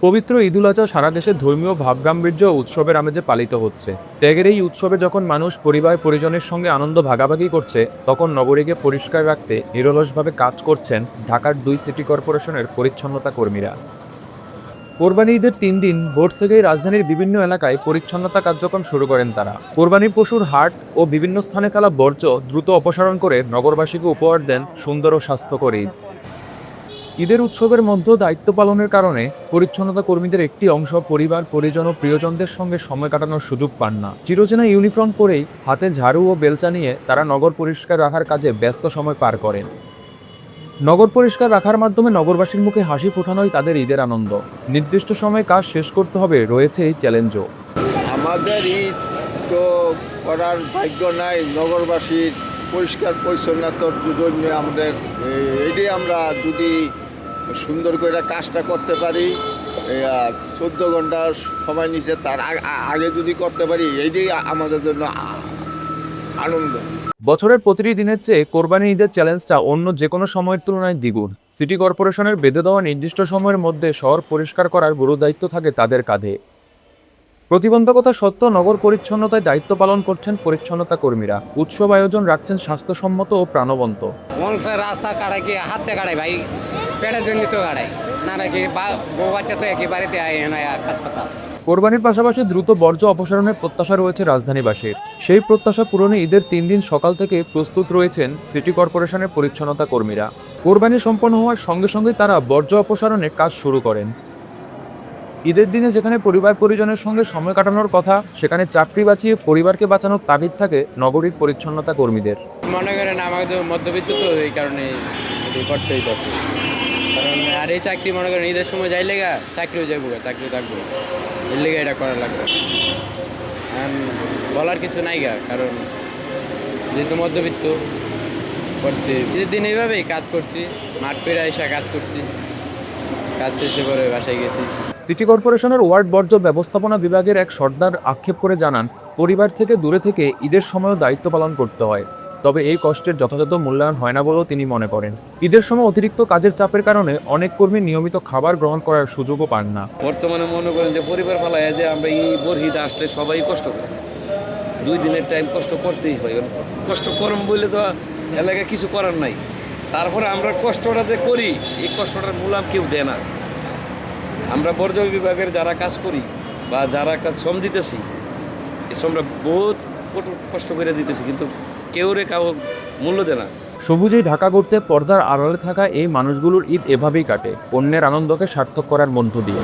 পবিত্র ঈদুল আজহা সারা দেশে ধর্মীয় ভাবগাম্ভীর্য ও উৎসবের আমেজে পালিত হচ্ছে। ত্যাগের এই উৎসবে যখন মানুষ পরিবার পরিজনের সঙ্গে আনন্দ ভাগাভাগি করছে, তখন নগরীকে পরিষ্কার রাখতে নিরলসভাবে কাজ করছেন ঢাকার 2 সিটি কর্পোরেশনের পরিচ্ছন্নতা কর্মীরা। কোরবানি ঈদের 3 দিন ভোর থেকেই রাজধানীর বিভিন্ন এলাকায় পরিচ্ছন্নতা কার্যক্রম শুরু করেন তারা। কোরবানির পশুর হাট ও বিভিন্ন স্থানে ফেলা বর্জ্য দ্রুত অপসারণ করে নগরবাসীকে উপহার দেন সুন্দর ও স্বাস্থ্যকর ঈদ। ঈদের উৎসবের মধ্যে দায়িত্ব পালনের কারণে পরিচ্ছন্নতা কর্মীদের একটি অংশ পরিবার পরিজন ও প্রিয়জনদের সঙ্গে সময় কাটানোর সুযোগ পান না। চিরচেনা ইউনিফর্ম পরেই হাতে ঝাড়ু ও বেলচা নিয়ে তারা নগর পরিষ্কার রাখার কাজে ব্যস্ত সময় পার করেন। নগর পরিষ্কার রাখার মাধ্যমে নগরবাসীর মুখে হাসি ফোটানোই তাদের ঈদের আনন্দ। নির্দিষ্ট সময়ে কাজ শেষ করতে হবে, রয়েছে এই চ্যালেঞ্জও। আমাদের ঈদ তো করার ভাগ্য নাই, নগরবাসীর পরিষ্কার পরিচ্ছন্নতার জন্য আমাদের এটাই আমরা যদি সুন্দর করে কাজটা করতে পারি, 14 ঘন্টা সময় নিচে তার আগে যদি করতে পারি, এইটাই আমাদের জন্য আনন্দ। বছরের প্রতিটি দিনের চেয়ে কোরবানি ঈদের চ্যালেঞ্জটা অন্য যে কোনো সময়ের তুলনায় দ্বিগুণ। সিটি কর্পোরেশনের বেঁধে দেওয়া নির্দিষ্ট সময়ের মধ্যে শহর পরিষ্কার করার গুরু দায়িত্ব থাকে তাদের কাঁধে। প্রতিবন্ধকতা সত্ত্বেও নগর পরিচ্ছন্নতায় দায়িত্ব পালন করছেন পরিচ্ছন্নতা কর্মীরা। উৎসব আয়োজন রাখছেন স্বাস্থ্যসম্মত ও প্রাণবন্ত। মানুষের রাস্তা কাটায় কি হাতে কাটায় ভাই, পেটের জন্য তো কাটায় না, নাকি বউ বাচ্চা তো একই বাড়িতে আয় না কাজ কথা। কোরবানির পাশাপাশি দ্রুত বর্জ্য অপসারণের প্রত্যাশা রয়েছে রাজধানীবাসীর। সেই প্রত্যাশা পূরণে ঈদের 3 দিন সকাল থেকে প্রস্তুত রয়েছেন সিটি কর্পোরেশনের পরিচ্ছন্নতা কর্মীরা। কোরবানি সম্পন্ন হওয়ার সঙ্গে সঙ্গে তারা বর্জ্য অপসারণে কাজ শুরু করেন। ঈদের দিনে যেখানে পরিবার পরিজনের সঙ্গে সময় কাটানোর কথা, সেখানে চাকরি বাঁচিয়ে পরিবারকে বাঁচানোর তাগিদ থাকে নগরীর পরিচ্ছন্নতা কর্মীদের। মনে করেন আমাদের মধ্যবিত্ত তো এই কারণে করতেই পারছে, কারণ আর এই চাকরি মনে করেন ঈদের সময় যাই লেগা চাকরিও যাবো, চাকরি থাকবো, এর লেগে এটা করা লাগবে। বলার কিছু নাই গা, কারণ যেহেতু মধ্যবিত্ত করতে ঈদের দিন এইভাবেই কাজ করছি, মাঠ পেরে এসে কাজ করছি, কাজ শেষে করে বাসায় গেছি। সিটি কর্পোরেশনের ওয়ার্ড বর্জ্য ব্যবস্থাপনা বিভাগের এক সর্দার আক্ষেপ করে জানান, পরিবার থেকে দূরে থেকে ঈদের সময়ও দায়িত্ব পালন করতে হয়, তবে এই কষ্টের যথাযথ মূল্যায়ন হয় না বলেও তিনি মনে করেন। ঈদের সময় অতিরিক্ত কাজের চাপের কারণে অনেক কর্মী নিয়মিত খাবার গ্রহণ করার সুযোগও পান না। বর্তমানে মনে করেন যে পরিবার ফেলায় যে আমরা এই বরহিদ আসলে সবাই কষ্ট করি, 2 দিনের টাইম কষ্ট করতেই হয়। কষ্ট করম বললে তো এলাকায় কিছু করার নাই, তারপরে আমরা কষ্টটা যে করি এই কষ্টটার মূল্যায়ন কেউ দেয় না। আমরা বর্জ্য বিভাগের যারা কাজ করি বা যারা কাজ শ্রম দিতেছি, এই শ্রমটা বহুত কষ্ট করে দিতেছি, কিন্তু কেউ মূল্য দেয় না। সবুজেই ঢাকা করতে পর্দার আড়ালে থাকা এই মানুষগুলোর ঈদ এভাবেই কাটে, অন্যের আনন্দকে সার্থক করার মধ্য দিয়ে।